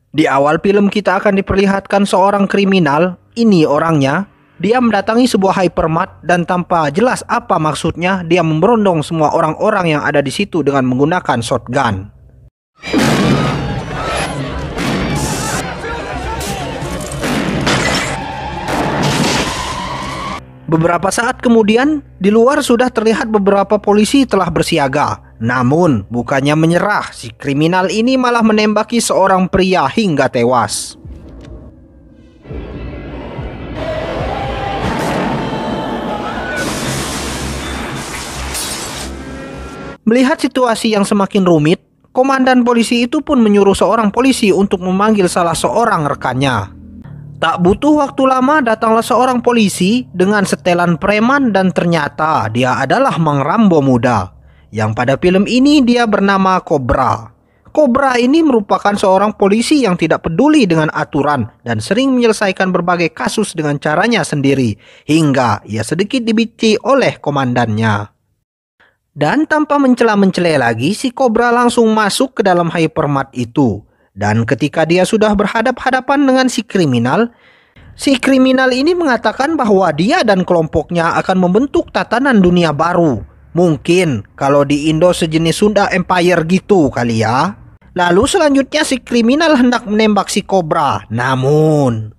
Di awal film kita akan diperlihatkan seorang kriminal, ini orangnya. Dia mendatangi sebuah hypermart dan tanpa jelas apa maksudnya, dia memberondong semua orang-orang yang ada di situ dengan menggunakan shotgun. Beberapa saat kemudian, di luar sudah terlihat beberapa polisi telah bersiaga. Namun, bukannya menyerah, si kriminal ini malah menembaki seorang pria hingga tewas. Melihat situasi yang semakin rumit, komandan polisi itu pun menyuruh seorang polisi untuk memanggil salah seorang rekannya. Tak butuh waktu lama, datanglah seorang polisi dengan setelan preman dan ternyata dia adalah Mang Rambo muda, yang pada film ini dia bernama Cobra. Cobra ini merupakan seorang polisi yang tidak peduli dengan aturan dan sering menyelesaikan berbagai kasus dengan caranya sendiri, hingga ia sedikit dibenci oleh komandannya. Dan tanpa mencela-mencela lagi, si Cobra langsung masuk ke dalam hypermart itu. Dan ketika dia sudah berhadap-hadapan dengan si kriminal ini mengatakan bahwa dia dan kelompoknya akan membentuk tatanan dunia baru. Mungkin kalau di Indo sejenis Sunda Empire gitu kali ya. Lalu selanjutnya si kriminal hendak menembak si Cobra. Namun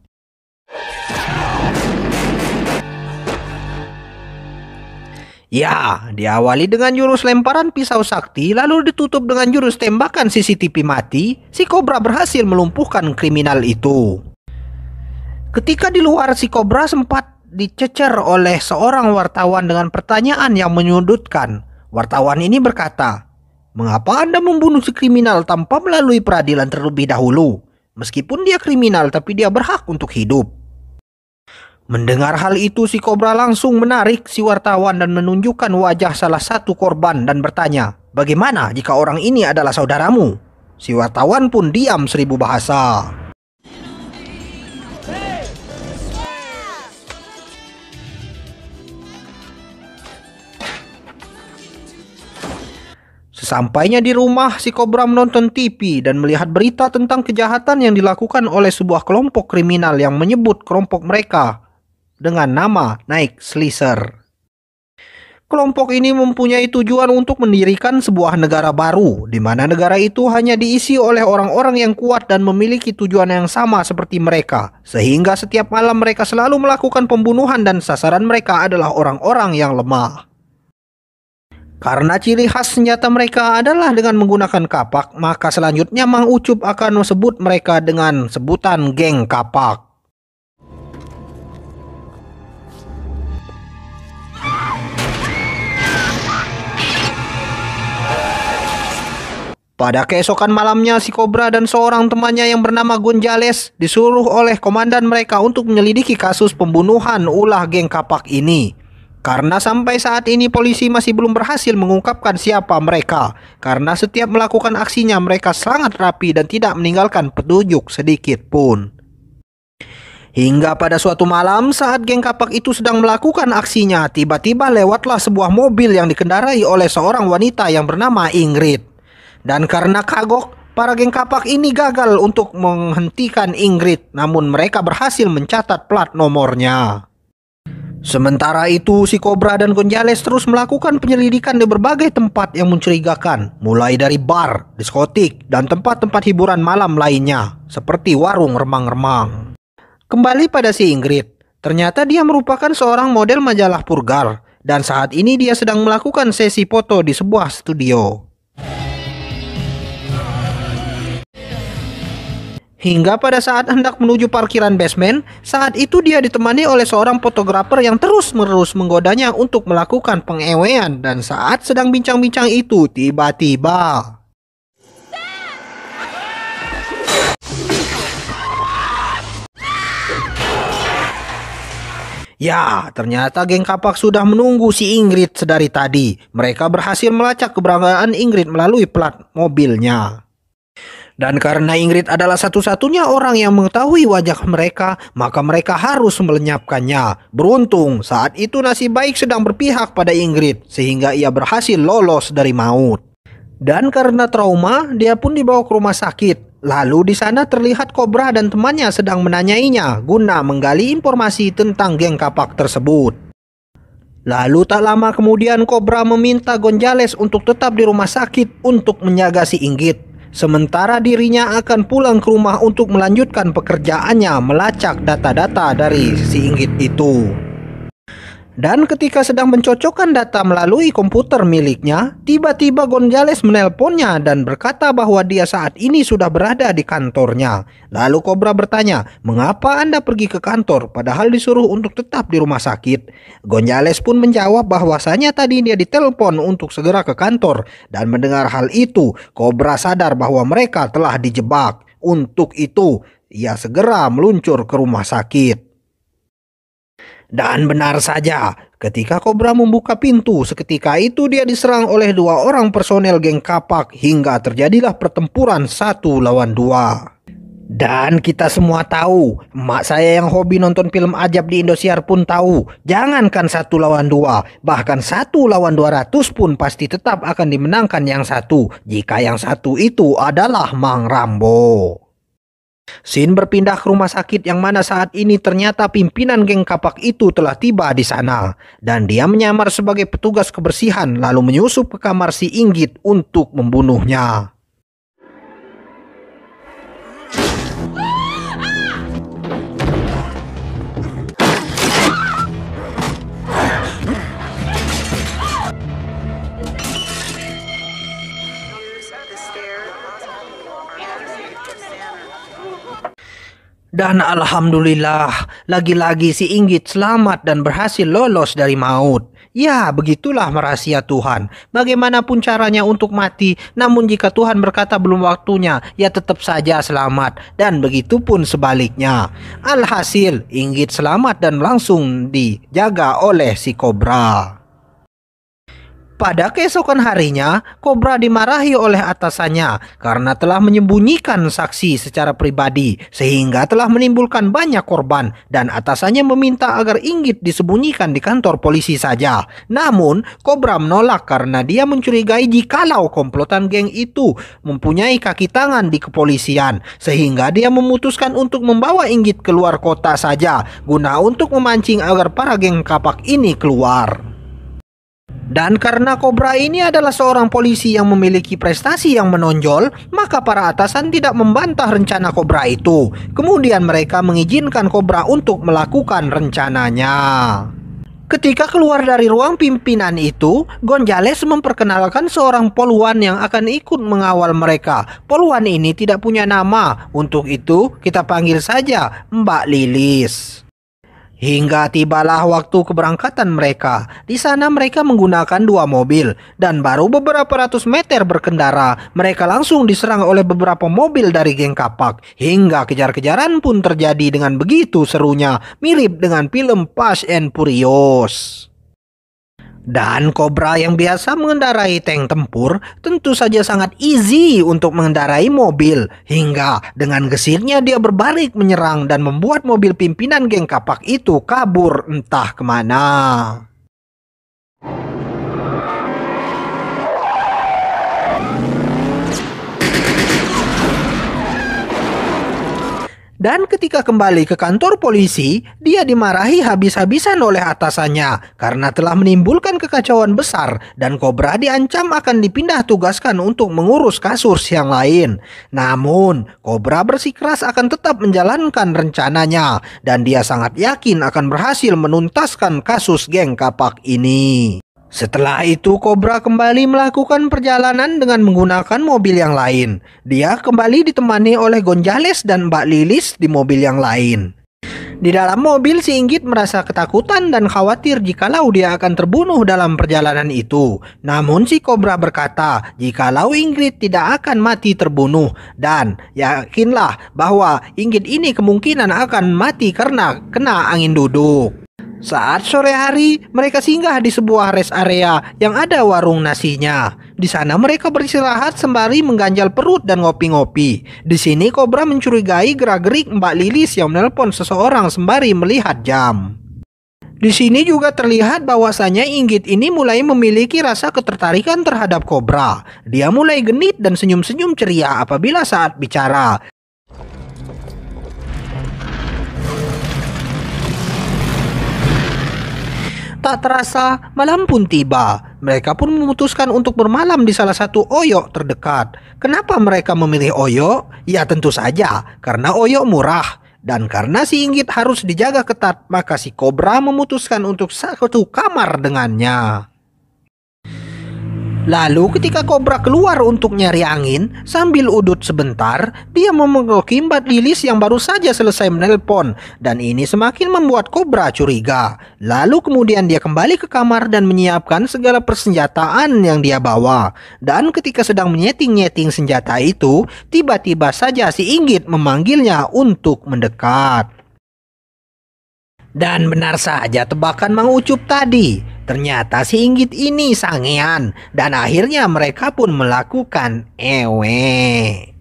ya, diawali dengan jurus lemparan pisau sakti, lalu ditutup dengan jurus tembakan CCTV mati, si Cobra berhasil melumpuhkan kriminal itu. Ketika di luar, si Cobra sempat dicecer oleh seorang wartawan dengan pertanyaan yang menyudutkan. Wartawan ini berkata, "Mengapa Anda membunuh si kriminal tanpa melalui peradilan terlebih dahulu? Meskipun dia kriminal, tapi dia berhak untuk hidup." Mendengar hal itu, si Cobra langsung menarik si wartawan dan menunjukkan wajah salah satu korban dan bertanya, "Bagaimana jika orang ini adalah saudaramu?" Si wartawan pun diam 1000 bahasa. Sesampainya di rumah, si Cobra menonton TV dan melihat berita tentang kejahatan yang dilakukan oleh sebuah kelompok kriminal yang menyebut kelompok mereka dengan nama Night Slicer. Kelompok ini mempunyai tujuan untuk mendirikan sebuah negara baru, di mana negara itu hanya diisi oleh orang-orang yang kuat dan memiliki tujuan yang sama seperti mereka, sehingga setiap malam mereka selalu melakukan pembunuhan dan sasaran mereka adalah orang-orang yang lemah. Karena ciri khas senjata mereka adalah dengan menggunakan kapak, maka selanjutnya Mang Ucup akan sebut mereka dengan sebutan geng kapak. Pada keesokan malamnya, si Cobra dan seorang temannya yang bernama Gonzales disuruh oleh komandan mereka untuk menyelidiki kasus pembunuhan ulah geng kapak ini. Karena sampai saat ini polisi masih belum berhasil mengungkapkan siapa mereka. Karena setiap melakukan aksinya mereka sangat rapi dan tidak meninggalkan petunjuk sedikit pun. Hingga pada suatu malam saat geng kapak itu sedang melakukan aksinya, tiba-tiba lewatlah sebuah mobil yang dikendarai oleh seorang wanita yang bernama Ingrid. Dan karena kagok, para geng kapak ini gagal untuk menghentikan Ingrid, namun mereka berhasil mencatat plat nomornya. Sementara itu, si Cobra dan Gonzales terus melakukan penyelidikan di berbagai tempat yang mencurigakan, mulai dari bar, diskotik, dan tempat-tempat hiburan malam lainnya, seperti warung remang-remang. Kembali pada si Ingrid, ternyata dia merupakan seorang model majalah Purgar, dan saat ini dia sedang melakukan sesi foto di sebuah studio. Hingga pada saat hendak menuju parkiran basement, saat itu dia ditemani oleh seorang fotografer yang terus-menerus menggodanya untuk melakukan pengewean. Dan saat sedang bincang-bincang itu, tiba-tiba ya, ternyata geng kapak sudah menunggu si Ingrid sedari tadi. Mereka berhasil melacak keberadaan Ingrid melalui plat mobilnya. Dan karena Ingrid adalah satu-satunya orang yang mengetahui wajah mereka, maka mereka harus melenyapkannya. Beruntung, saat itu nasib baik sedang berpihak pada Ingrid, sehingga ia berhasil lolos dari maut. Dan karena trauma, dia pun dibawa ke rumah sakit. Lalu di sana terlihat Kobra dan temannya sedang menanyainya guna menggali informasi tentang geng kapak tersebut. Lalu tak lama kemudian Kobra meminta Gonzales untuk tetap di rumah sakit untuk menjaga si Inggit. Sementara dirinya akan pulang ke rumah untuk melanjutkan pekerjaannya melacak data-data dari si Inggit itu. Dan ketika sedang mencocokkan data melalui komputer miliknya, tiba-tiba Gonzales menelponnya dan berkata bahwa dia saat ini sudah berada di kantornya. Lalu Kobra bertanya, "Mengapa Anda pergi ke kantor padahal disuruh untuk tetap di rumah sakit?" Gonzales pun menjawab bahwasanya tadi dia ditelepon untuk segera ke kantor. Dan mendengar hal itu, Kobra sadar bahwa mereka telah dijebak. Untuk itu, ia segera meluncur ke rumah sakit. Dan benar saja, ketika Kobra membuka pintu, seketika itu dia diserang oleh 2 orang personel geng kapak hingga terjadilah pertempuran 1 lawan 2. Dan kita semua tahu, emak saya yang hobi nonton film ajab di Indosiar pun tahu, jangankan 1 lawan 2, bahkan 1 lawan 200 pun pasti tetap akan dimenangkan yang satu, jika yang satu itu adalah Mang Rambo. Sin berpindah ke rumah sakit yang mana saat ini ternyata pimpinan geng kapak itu telah tiba di sana. Dan dia menyamar sebagai petugas kebersihan lalu menyusup ke kamar si Inggit untuk membunuhnya. Dan alhamdulillah, lagi-lagi si Inggit selamat dan berhasil lolos dari maut. Ya, begitulah rahasia Tuhan. Bagaimanapun caranya untuk mati, namun jika Tuhan berkata belum waktunya, ya tetap saja selamat. Dan begitu pun sebaliknya. Alhasil, Inggit selamat dan langsung dijaga oleh si Kobra. Pada keesokan harinya, Kobra dimarahi oleh atasannya karena telah menyembunyikan saksi secara pribadi sehingga telah menimbulkan banyak korban dan atasannya meminta agar Inggit disembunyikan di kantor polisi saja. Namun, Kobra menolak karena dia mencurigai jikalau komplotan geng itu mempunyai kaki tangan di kepolisian sehingga dia memutuskan untuk membawa Inggit keluar kota saja guna untuk memancing agar para geng kapak ini keluar. Dan karena Kobra ini adalah seorang polisi yang memiliki prestasi yang menonjol, maka para atasan tidak membantah rencana Kobra itu. Kemudian mereka mengizinkan Kobra untuk melakukan rencananya. Ketika keluar dari ruang pimpinan itu, Gonzales memperkenalkan seorang poluan yang akan ikut mengawal mereka. Poluan ini tidak punya nama, untuk itu kita panggil saja Mbak Lilis. Hingga tibalah waktu keberangkatan mereka. Di sana mereka menggunakan 2 mobil. Dan baru beberapa ratus meter berkendara, mereka langsung diserang oleh beberapa mobil dari geng kapak. Hingga kejar-kejaran pun terjadi dengan begitu serunya. Mirip dengan film Fast and Furious. Dan Kobra yang biasa mengendarai tank tempur tentu saja sangat easy untuk mengendarai mobil. Hingga dengan gesitnya dia berbalik menyerang dan membuat mobil pimpinan geng kapak itu kabur entah kemana. Dan ketika kembali ke kantor polisi, dia dimarahi habis-habisan oleh atasannya karena telah menimbulkan kekacauan besar dan Kobra diancam akan dipindah tugaskan untuk mengurus kasus yang lain. Namun, Kobra bersikeras akan tetap menjalankan rencananya dan dia sangat yakin akan berhasil menuntaskan kasus geng kapak ini. Setelah itu Kobra kembali melakukan perjalanan dengan menggunakan mobil yang lain. Dia kembali ditemani oleh Gonzales dan Mbak Lilis di mobil yang lain. Di dalam mobil si Inggit merasa ketakutan dan khawatir jikalau dia akan terbunuh dalam perjalanan itu. Namun si Kobra berkata jikalau Inggit tidak akan mati terbunuh. Dan yakinlah bahwa Inggit ini kemungkinan akan mati karena kena angin duduk. Saat sore hari, mereka singgah di sebuah rest area yang ada warung nasinya. Di sana mereka beristirahat sembari mengganjal perut dan ngopi-ngopi. Di sini Kobra mencurigai gerak-gerik Mbak Lilis yang menelpon seseorang sembari melihat jam. Di sini juga terlihat bahwasanya Inggit ini mulai memiliki rasa ketertarikan terhadap kobra. Dia mulai genit dan senyum-senyum ceria apabila saat bicara. Tak terasa, malam pun tiba. Mereka pun memutuskan untuk bermalam di salah satu oyok terdekat. Kenapa mereka memilih oyok? Ya tentu saja, karena oyok murah. Dan karena si Inggit harus dijaga ketat, maka si kobra memutuskan untuk satu kamar dengannya. Lalu ketika kobra keluar untuk nyari angin, sambil udut sebentar, dia memergoki Mbak Lilis yang baru saja selesai menelpon. Dan ini semakin membuat kobra curiga. Lalu kemudian dia kembali ke kamar dan menyiapkan segala persenjataan yang dia bawa. Dan ketika sedang menyeting-nyeting senjata itu, tiba-tiba saja si Inggit memanggilnya untuk mendekat. Dan benar saja tebakan Mang Ucup tadi. Ternyata si Inggit ini sangean, dan akhirnya mereka pun melakukan ewe.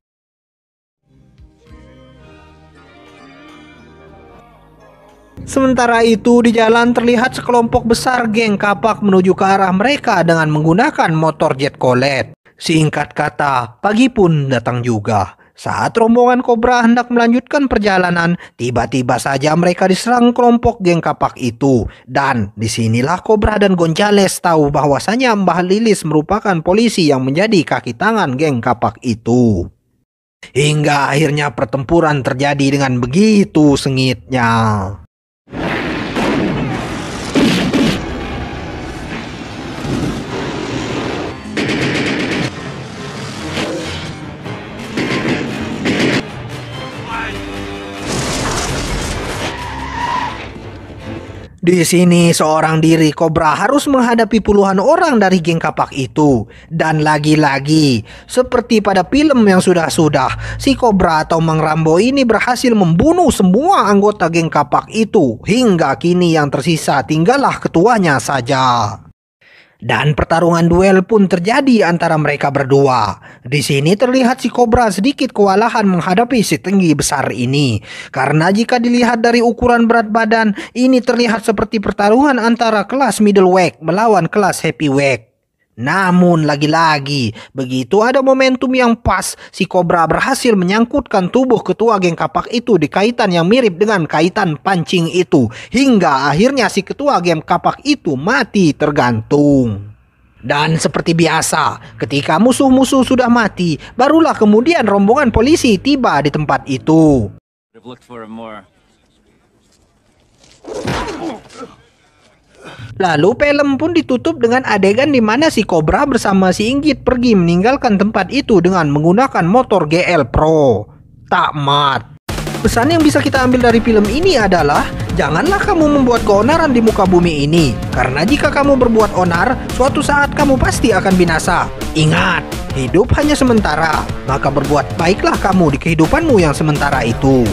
Sementara itu di jalan terlihat sekelompok besar geng kapak menuju ke arah mereka dengan menggunakan motor jet colet. Singkat kata, pagi pun datang juga. Saat rombongan kobra hendak melanjutkan perjalanan, tiba-tiba saja mereka diserang kelompok geng kapak itu. Dan disinilah Kobra dan Gonzales tahu bahwasanya Mbah Lilis merupakan polisi yang menjadi kaki tangan geng kapak itu. Hingga akhirnya pertempuran terjadi dengan begitu sengitnya. Di sini seorang diri kobra harus menghadapi puluhan orang dari geng kapak itu. Dan lagi-lagi, seperti pada film yang sudah-sudah, si kobra atau Mang Rambo ini berhasil membunuh semua anggota geng kapak itu. Hingga kini yang tersisa tinggallah ketuanya saja. Dan pertarungan duel pun terjadi antara mereka berdua. Di sini terlihat si kobra sedikit kewalahan menghadapi si tinggi besar ini. Karena jika dilihat dari ukuran berat badan, ini terlihat seperti pertarungan antara kelas middleweight melawan kelas heavyweight. Namun lagi-lagi, begitu ada momentum yang pas, si kobra berhasil menyangkutkan tubuh ketua geng kapak itu di kaitan yang mirip dengan kaitan pancing itu. Hingga akhirnya si ketua geng kapak itu mati tergantung. Dan seperti biasa, ketika musuh-musuh sudah mati, barulah kemudian rombongan polisi tiba di tempat itu. Lalu film pun ditutup dengan adegan di mana si kobra bersama si Inggit pergi meninggalkan tempat itu dengan menggunakan motor GL Pro. Tamat. Pesan yang bisa kita ambil dari film ini adalah, janganlah kamu membuat keonaran di muka bumi ini. Karena jika kamu berbuat onar, suatu saat kamu pasti akan binasa. Ingat, hidup hanya sementara. Maka berbuat baiklah kamu di kehidupanmu yang sementara itu.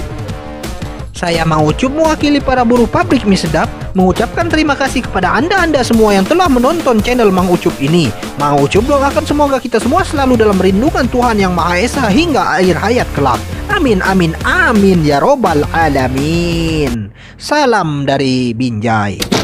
Saya Mang Ucup mewakili para buruh pabrik mie sedap mengucapkan terima kasih kepada Anda semua yang telah menonton channel Mang Ucup ini. Mang Ucup doakan semoga kita semua selalu dalam perlindungan Tuhan Yang Maha Esa hingga akhir hayat kelak. Amin amin amin ya robbal alamin. Salam dari Binjai.